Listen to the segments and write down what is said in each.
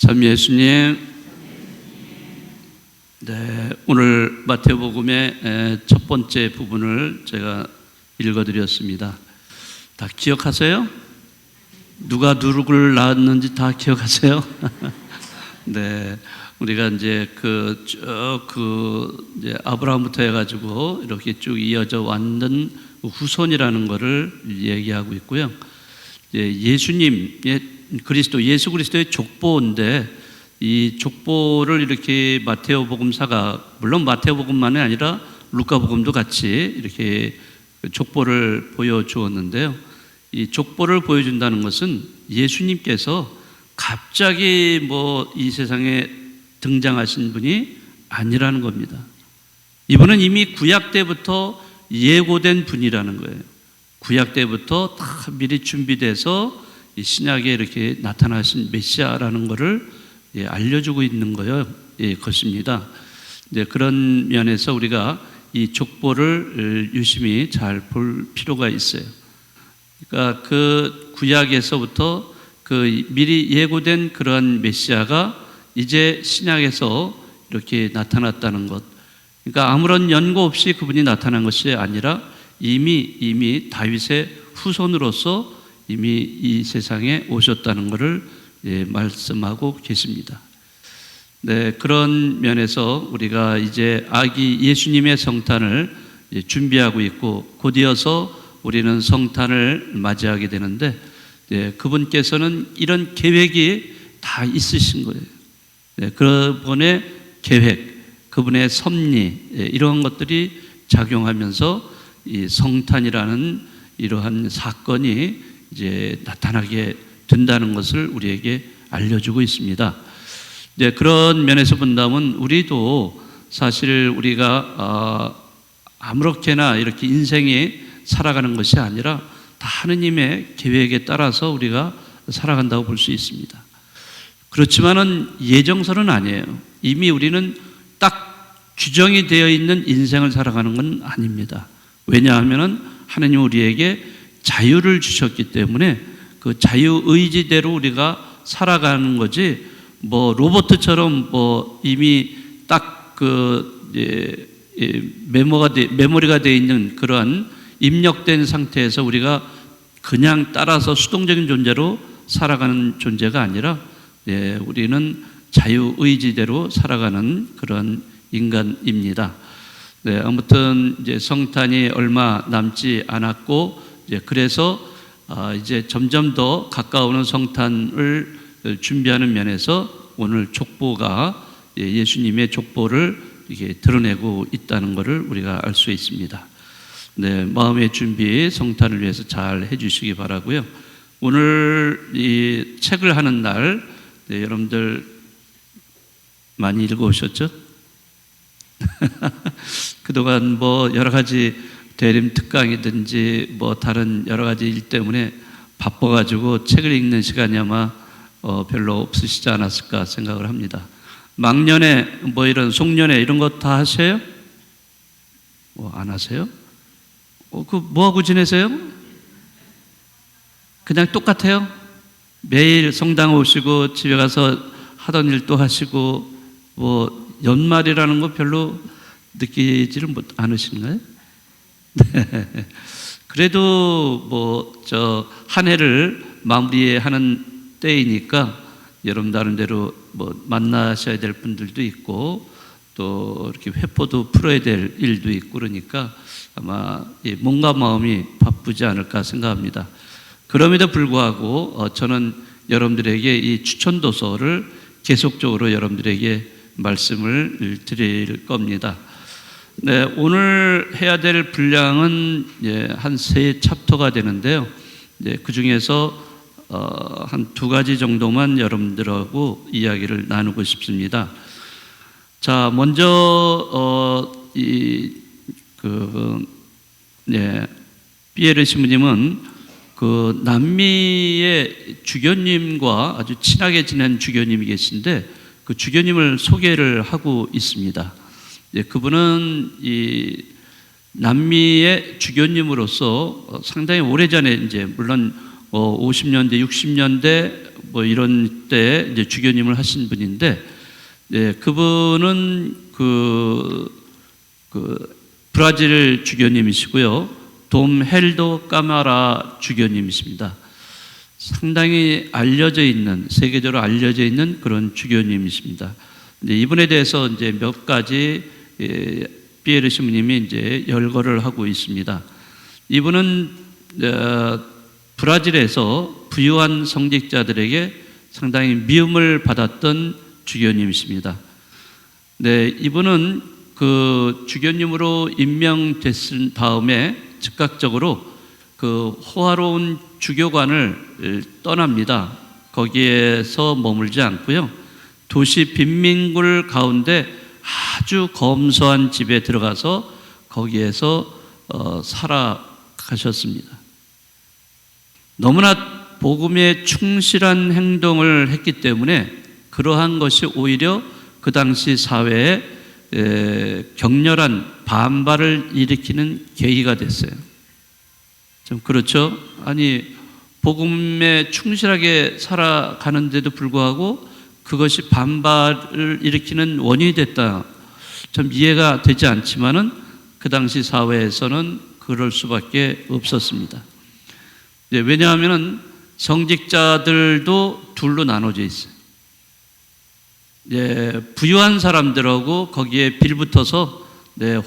참 예수님, 네, 오늘 마태복음의 첫 번째 부분을 제가 읽어드렸습니다. 다 기억하세요? 누가 누구를 낳았는지 다 기억하세요? 네, 우리가 이제 이제 아브라함부터 해가지고 이렇게 쭉 이어져 왔는 후손이라는 것을 얘기하고 있고요. 예수님의 예수 그리스도의 족보인데 이 족보를 이렇게 마태복음사가 물론 마태복음만이 아니라 루카복음도 같이 이렇게 족보를 보여주었는데요. 이 족보를 보여준다는 것은 예수님께서 갑자기 이 세상에 등장하신 분이 아니라는 겁니다. 이분은 이미 구약 때부터 예고된 분이라는 거예요. 구약 때부터 다 미리 준비돼서 이 신약에 이렇게 나타나신 메시아라는 것을 알려주고 있는 것입니다. 그런 면에서 우리가 이 족보를 유심히 잘 볼 필요가 있어요. 그러니까 그 구약에서부터 그 미리 예고된 그러한 메시아가 이제 신약에서 이렇게 나타났다는 것. 그러니까 아무런 연고 없이 그분이 나타난 것이 아니라 이미 다윗의 후손으로서 이미 이 세상에 오셨다는 것을 말씀하고 계십니다. 네, 그런 면에서 우리가 이제 아기 예수님의 성탄을 준비하고 있고 곧이어서 우리는 성탄을 맞이하게 되는데 그분께서는 이런 계획이 다 있으신 거예요. 그분의 계획, 그분의 섭리 이런 것들이 작용하면서 이 성탄이라는 이러한 사건이 이제 나타나게 된다는 것을 우리에게 알려주고 있습니다. 그런 면에서 본다면 우리도 사실 우리가 아무렇게나 이렇게 인생이 살아가는 것이 아니라 다 하느님의 계획에 따라서 우리가 살아간다고 볼 수 있습니다. 그렇지만은 예정설은 아니에요. 이미 우리는 딱 규정이 되어 있는 인생을 살아가는 건 아닙니다. 왜냐하면은 하느님 우리에게 자유를 주셨기 때문에 그 자유의지대로 우리가 살아가는 거지 로봇처럼 이미 딱 메모리가 되어 있는 그러한 입력된 상태에서 우리가 그냥 따라서 수동적인 존재로 살아가는 존재가 아니라 우리는 자유의지대로 살아가는 그런 인간입니다. 아무튼 이제 성탄이 얼마 남지 않았고 그래서 이제 점점 더 가까워오는 성탄을 준비하는 면에서 오늘 족보가 예수님의 족보를 이게 드러내고 있다는 것을 우리가 알 수 있습니다. 마음의 준비 성탄을 위해서 잘 해주시기 바라고요. 오늘 이 책을 하는 날 여러분들 많이 읽어오셨죠? 그동안 여러 가지 대림 특강이든지 다른 여러 가지 일 때문에 바빠가지고 책을 읽는 시간이 아마 별로 없으시지 않았을까 생각을 합니다. 막년에 이런 송년회 이런 거 다 하세요? 안 하세요? 뭐하고 지내세요? 그냥 똑같아요? 매일 성당 오시고 집에 가서 하던 일 또 하시고 연말이라는 거 별로 느끼지를 않으신가요? 네. 그래도 한 해를 마무리하는 때이니까 여러분 나름대로 만나셔야 될 분들도 있고 또 이렇게 회포도 풀어야 될 일도 있고 그러니까 아마 몸과 마음이 바쁘지 않을까 생각합니다. 그럼에도 불구하고 저는 여러분들에게 이 추천 도서를 계속적으로 여러분들에게 말씀을 드릴 겁니다. 오늘 해야 될 분량은 한 3챕터가 되는데요. 그 중에서 한 2가지 정도만 여러분들하고 이야기를 나누고 싶습니다. 자, 먼저 피에르 신부님은 그 남미의 주교님과 아주 친하게 지낸 주교님이 계신데 그 주교님을 소개를 하고 있습니다. 그분은 이 남미의 주교님으로서 상당히 오래전에 이제 물론 50년대, 60년대 뭐 이런 때 이제 주교님을 하신 분인데, 그분은 브라질 주교님이시고요. 돔 헬도 까마라 주교님이십니다. 상당히 알려져 있는, 세계적으로 알려져 있는 그런 주교님이십니다. 이제 이분에 대해서 이제 몇 가지 피에르 신부님이 이제 열거를 하고 있습니다. 이분은 브라질에서 부유한 성직자들에게 상당히 미움을 받았던 주교님이십니다. 네, 이분은 그 주교님으로 임명됐을 다음에 즉각적으로 그 호화로운 주교관을 떠납니다. 거기에서 머물지 않고요. 도시 빈민굴 가운데 아주 검소한 집에 들어가서 거기에서 살아가셨습니다. 너무나 복음에 충실한 행동을 했기 때문에 그러한 것이 오히려 그 당시 사회에 격렬한 반발을 일으키는 계기가 됐어요. 좀 그렇죠? 아니, 복음에 충실하게 살아가는데도 불구하고 그것이 반발을 일으키는 원인이 됐다. 좀 이해가 되지 않지만은 그 당시 사회에서는 그럴 수밖에 없었습니다. 왜냐하면은 성직자들도 둘로 나눠져 있어요. 부유한 사람들하고 거기에 빌붙어서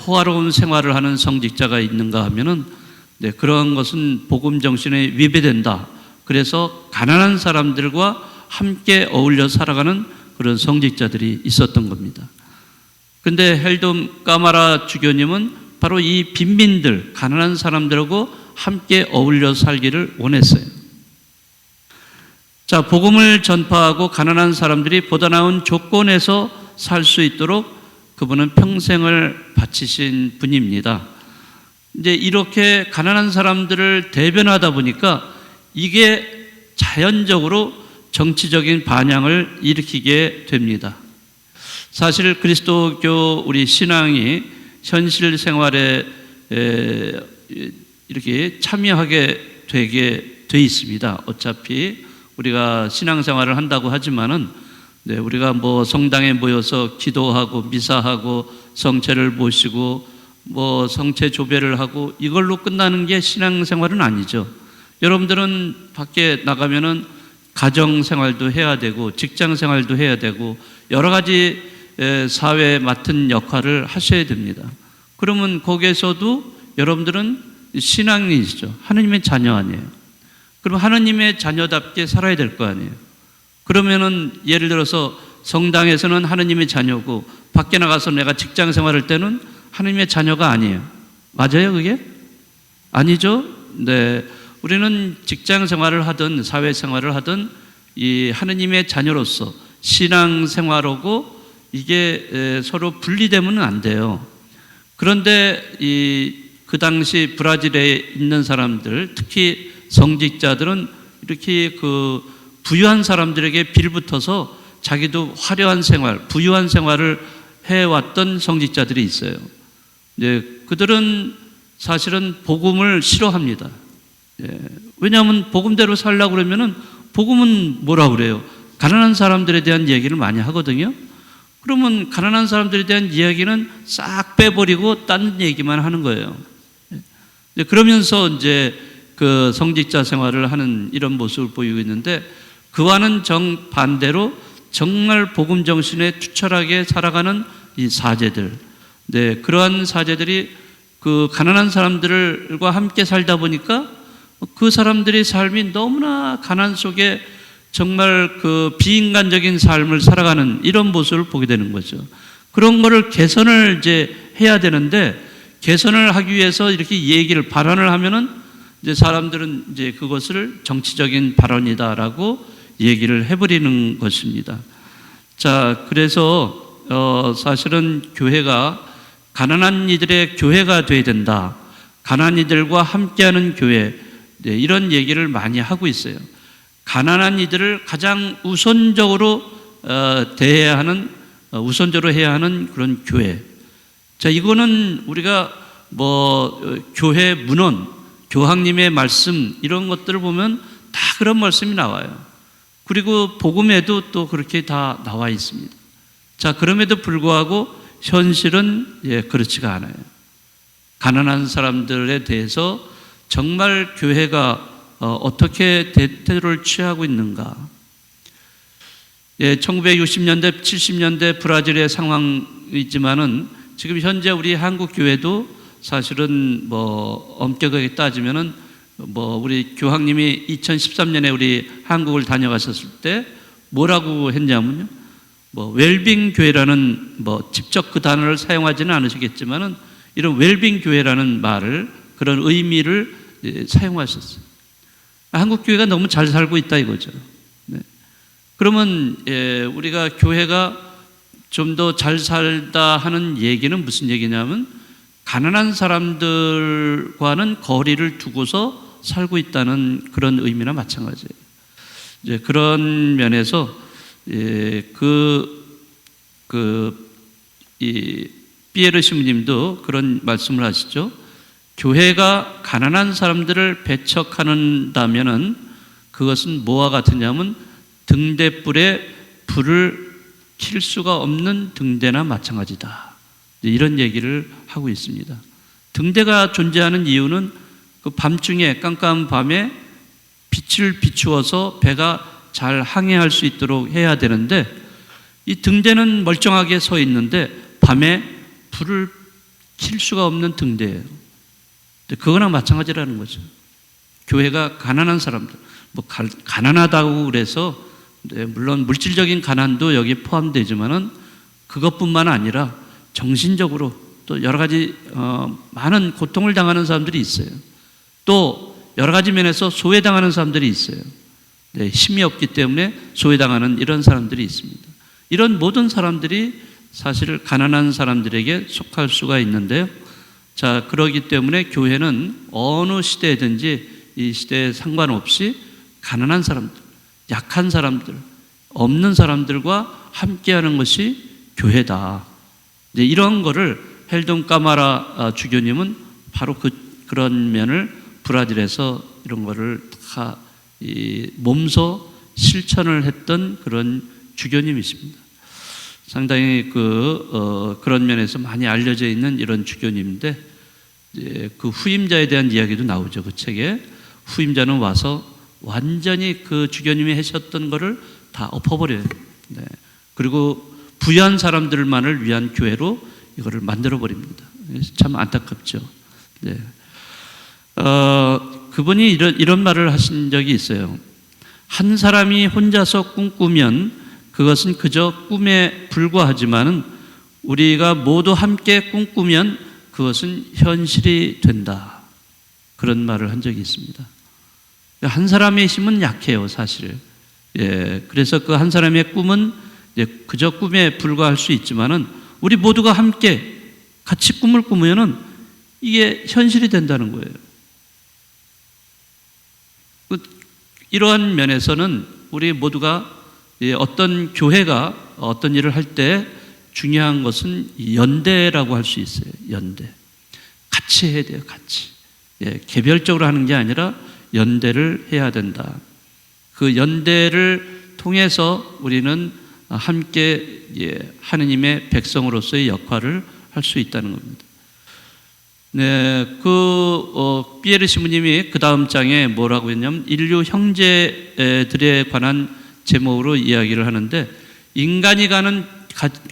호화로운 생활을 하는 성직자가 있는가 하면은 그런 것은 복음 정신에 위배된다. 그래서 가난한 사람들과 함께 어울려 살아가는 그런 성직자들이 있었던 겁니다. 그런데 헬돔 까마라 주교님은 바로 이 빈민들, 가난한 사람들하고 함께 어울려 살기를 원했어요. 자, 복음을 전파하고 가난한 사람들이 보다 나은 조건에서 살 수 있도록 그분은 평생을 바치신 분입니다. 이제 이렇게 가난한 사람들을 대변하다 보니까 이게 자연적으로 정치적인 반향을 일으키게 됩니다. 사실 그리스도교 우리 신앙이 현실 생활에 이렇게 참여하게 되게 돼 있습니다. 어차피 우리가 신앙생활을 한다고 하지만은 우리가 뭐 성당에 모여서 기도하고 미사하고 성체를 모시고 뭐 성체 조배를 하고 이걸로 끝나는 게 신앙생활은 아니죠. 여러분들은 밖에 나가면은 가정생활도 해야 되고 직장생활도 해야 되고 여러 가지 사회에 맡은 역할을 하셔야 됩니다. 그러면 거기에서도 여러분들은 신앙인이시죠. 하느님의 자녀 아니에요. 그럼 하느님의 자녀답게 살아야 될 거 아니에요. 그러면은 예를 들어서 성당에서는 하느님의 자녀고 밖에 나가서 내가 직장 생활할 때는 하느님의 자녀가 아니에요. 맞아요, 그게? 아니죠? 네. 우리는 직장 생활을 하든 사회 생활을 하든 이 하느님의 자녀로서 신앙 생활하고 이게 서로 분리되면 안 돼요. 그런데 그 당시 브라질에 있는 사람들, 특히 성직자들은 이렇게 그 부유한 사람들에게 빌붙어서 자기도 화려한 생활, 부유한 생활을 해왔던 성직자들이 있어요. 그들은 사실은 복음을 싫어합니다. 왜냐하면 복음대로 살려고 그러면은 복음은 뭐라 그래요? 가난한 사람들에 대한 얘기를 많이 하거든요. 그러면 가난한 사람들에 대한 이야기는 싹 빼버리고 딴 얘기만 하는 거예요. 그러면서 이제 그 성직자 생활을 하는 이런 모습을 보이고 있는데 그와는 정반대로 정말 복음 정신에 투철하게 살아가는 이 사제들. 그러한 사제들이 그 가난한 사람들과 함께 살다 보니까 그 사람들의 삶이 너무나 가난 속에 정말 그 비인간적인 삶을 살아가는 이런 모습을 보게 되는 거죠. 그런 거를 개선을 이제 해야 되는데 개선을 하기 위해서 이렇게 얘기를 발언을 하면은 이제 사람들은 이제 그것을 정치적인 발언이다라고 얘기를 해버리는 것입니다. 자, 그래서 사실은 교회가 가난한 이들의 교회가 돼야 된다. 가난한 이들과 함께하는 교회, 이런 얘기를 많이 하고 있어요. 가난한 이들을 가장 우선적으로 대해야 하는, 우선적으로 해야 하는 그런 교회. 자, 이거는 우리가 뭐 교회 문헌, 교황님의 말씀 이런 것들을 보면 다 그런 말씀이 나와요. 그리고 복음에도 또 그렇게 다 나와 있습니다. 자, 그럼에도 불구하고 현실은 그렇지가 않아요. 가난한 사람들에 대해서 정말 교회가 어떻게 태도를 취하고 있는가? 1960년대, 70년대 브라질의 상황이지만은 지금 현재 우리 한국 교회도 사실은 엄격하게 따지면은 우리 교황님이 2013년에 우리 한국을 다녀가셨을 때 뭐라고 했냐면요. 웰빙 교회라는 직접 그 단어를 사용하지는 않으시겠지만은 이런 웰빙 교회라는 말을 그런 의미를 사용하셨어요. 한국 교회가 너무 잘 살고 있다 이거죠. 네. 그러면 우리가 교회가 좀 더 잘 살다 하는 얘기는 무슨 얘기냐면 가난한 사람들과는 거리를 두고서 살고 있다는 그런 의미나 마찬가지예요. 이제 그런 면에서 피에르 신부님도 그런 말씀을 하시죠. 교회가 가난한 사람들을 배척한다면은 그것은 뭐와 같으냐면 등대불에 불을 킬 수가 없는 등대나 마찬가지다. 이런 얘기를 하고 있습니다. 등대가 존재하는 이유는 그 밤중에 깜깜한 밤에 빛을 비추어서 배가 잘 항해할 수 있도록 해야 되는데 이 등대는 멀쩡하게 서 있는데 밤에 불을 킬 수가 없는 등대예요. 그거나 마찬가지라는 거죠. 교회가 가난한 사람들, 가난하다고 그래서 물론 물질적인 가난도 여기에 포함되지만은 그것뿐만 아니라 정신적으로 또 여러 가지 많은 고통을 당하는 사람들이 있어요. 또 여러 가지 면에서 소외당하는 사람들이 있어요. 힘이 없기 때문에 소외당하는 이런 사람들이 있습니다. 이런 모든 사람들이 사실 가난한 사람들에게 속할 수가 있는데요. 자, 그러기 때문에 교회는 어느 시대든지 이 시대에 상관없이 가난한 사람들, 약한 사람들, 없는 사람들과 함께하는 것이 교회다. 이런 거를 헬돈 까마라 주교님은 바로 그런 면을 브라질에서 이런 거를 다 몸소 실천을 했던 그런 주교님이십니다. 상당히 그런 면에서 많이 알려져 있는 이런 주교님인데 그 후임자에 대한 이야기도 나오죠. 그 책에 후임자는 와서 완전히 그 주교님이 하셨던 거를 다 엎어버려요. 네. 그리고 부유한 사람들만을 위한 교회로 이거를 만들어 버립니다. 참 안타깝죠. 네. 그분이 이런 말을 하신 적이 있어요. 한 사람이 혼자서 꿈꾸면 그것은 그저 꿈에 불과하지만은 우리가 모두 함께 꿈꾸면 그것은 현실이 된다. 그런 말을 한 적이 있습니다. 한 사람의 힘은 약해요, 사실. 그래서 그 한 사람의 꿈은 그저 꿈에 불과할 수 있지만은 우리 모두가 함께 같이 꿈을 꾸면은 이게 현실이 된다는 거예요. 이러한 면에서는 우리 모두가 어떤 교회가 어떤 일을 할 때 중요한 것은 연대라고 할 수 있어요. 연대. 같이 해야 돼요. 같이. 개별적으로 하는 게 아니라 연대를 해야 된다. 그 연대를 통해서 우리는 함께 하느님의 백성으로서의 역할을 할 수 있다는 겁니다. 네, 피에르 신부님이 그 다음 장에 뭐라고 했냐면 인류 형제들에 관한 제목으로 이야기를 하는데 인간이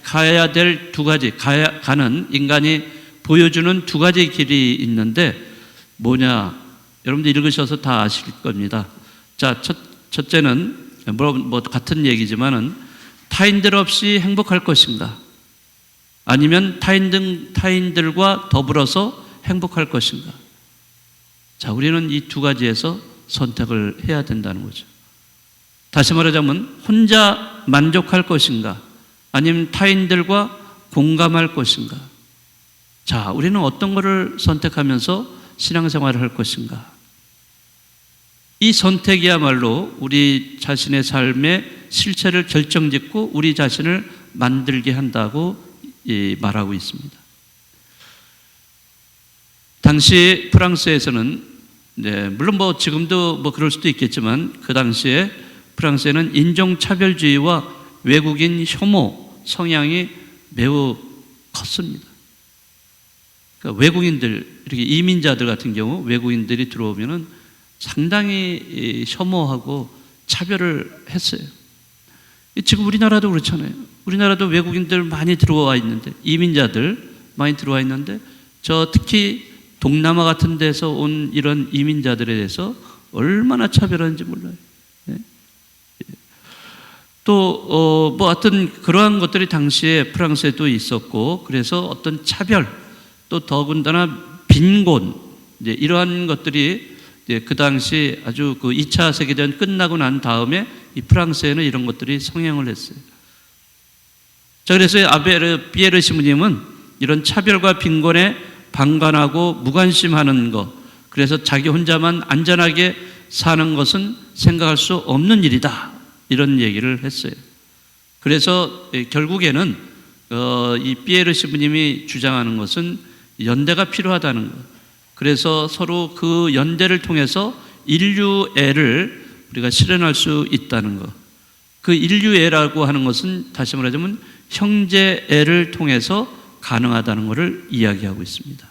가야 될 두 가지, 가는 인간이 보여주는 두 가지 길이 있는데 뭐냐? 여러분들 읽으셔서 다 아실 겁니다. 자, 첫째는 같은 얘기지만은 타인들 없이 행복할 것인가? 아니면 타인들과 더불어서 행복할 것인가? 자, 우리는 이 두 가지에서 선택을 해야 된다는 거죠. 다시 말하자면 혼자 만족할 것인가? 아니면 타인들과 공감할 것인가? 자, 우리는 어떤 것을 선택하면서 신앙생활을 할 것인가? 이 선택이야말로 우리 자신의 삶의 실체를 결정짓고 우리 자신을 만들게 한다고 말하고 있습니다. 당시 프랑스에서는 물론 지금도 그럴 수도 있겠지만 그 당시에 프랑스에는 인종차별주의와 외국인 혐오 성향이 매우 컸습니다. 그러니까 외국인들, 이렇게 이민자들 같은 경우 외국인들이 들어오면은 상당히 혐오하고 차별을 했어요. 지금 우리나라도 그렇잖아요. 우리나라도 외국인들 많이 들어와 있는데, 이민자들 많이 들어와 있는데, 저 특히 동남아 같은 데서 온 이런 이민자들에 대해서 얼마나 차별하는지 몰라요. 예? 또, 하여튼 그러한 것들이 당시에 프랑스에도 있었고, 그래서 어떤 차별, 또 더군다나 빈곤, 이제 이러한 것들이 이제 그 당시 아주 그 2차 세계대전 끝나고 난 다음에 이 프랑스에는 이런 것들이 성행을 했어요. 자, 그래서 피에르 시무님은 이런 차별과 빈곤에 방관하고 무관심하는 것, 그래서 자기 혼자만 안전하게 사는 것은 생각할 수 없는 일이다, 이런 얘기를 했어요. 그래서 결국에는 이 피에르 시무님이 주장하는 것은 연대가 필요하다는 것. 그래서 서로 그 연대를 통해서 인류애를 우리가 실현할 수 있다는 것. 그 인류애라고 하는 것은 다시 말하자면 형제애를 통해서 가능하다는 것을 이야기하고 있습니다.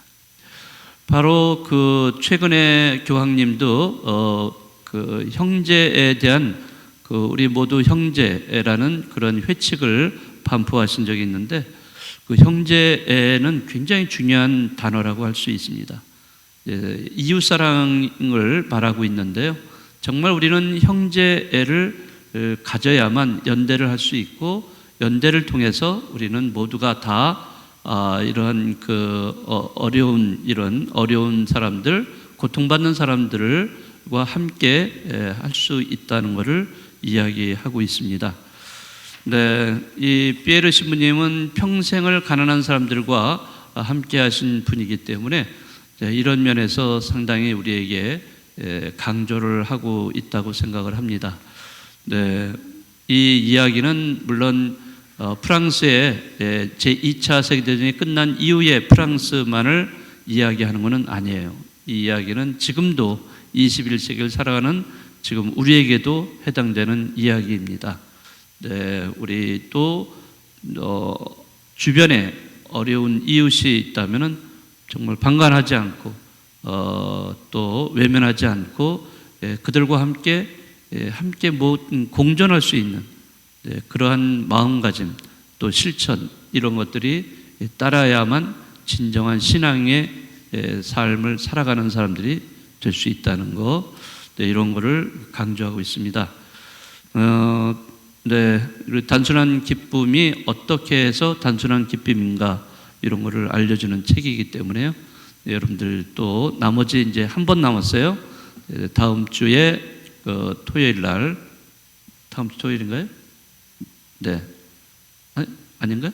바로 그 최근에 교황님도 그 형제에 대한 그 우리 모두 형제라는 그런 회칙을 반포하신 적이 있는데, 그 형제애는 굉장히 중요한 단어라고 할 수 있습니다. 이웃사랑을 말하고 있는데요, 정말 우리는 형제애를 가져야만 연대를 할 수 있고, 연대를 통해서 우리는 모두가 다 이러한 이런 어려운 사람들, 고통받는 사람들과 함께 할 수 있다는 것을 이야기하고 있습니다. 네, 이 피에르 신부님은 평생을 가난한 사람들과 함께 하신 분이기 때문에 이런 면에서 상당히 우리에게 강조를 하고 있다고 생각을 합니다. 네, 이 이야기는 물론 프랑스의 제2차 세계대전이 끝난 이후에 프랑스만을 이야기하는 것은 아니에요. 이 이야기는 지금도 21세기를 살아가는 지금 우리에게도 해당되는 이야기입니다. 네, 우리 또 주변에 어려운 이웃이 있다면은 정말 방관하지 않고 또 외면하지 않고 그들과 함께 공존할 수 있는 그러한 마음가짐, 또 실천, 이런 것들이 따라야만 진정한 신앙의 삶을 살아가는 사람들이 될 수 있다는 것, 이런 것을 강조하고 있습니다. 네, 단순한 기쁨이 어떻게 해서 단순한 기쁨인가, 이런 것을 알려주는 책이기 때문에요. 여러분들 또 나머지 이제 한 번 남았어요. 다음 주에 토요일 날, 다음 주 토요일인가요? 네, 아닌가요?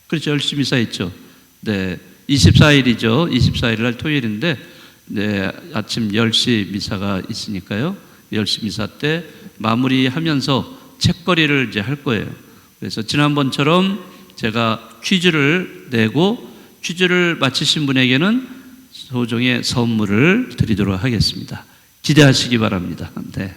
그렇죠, 열심히 미사 있죠. 네, 24일이죠. 24일 날 토요일인데, 네, 아침 10시 미사가 있으니까요. 10시 미사 때 마무리하면서 책거리를 이제 할 거예요. 그래서 지난번처럼 제가 퀴즈를 내고, 퀴즈를 맞히신 분에게는 소정의 선물을 드리도록 하겠습니다. 기대하시기 바랍니다. 네.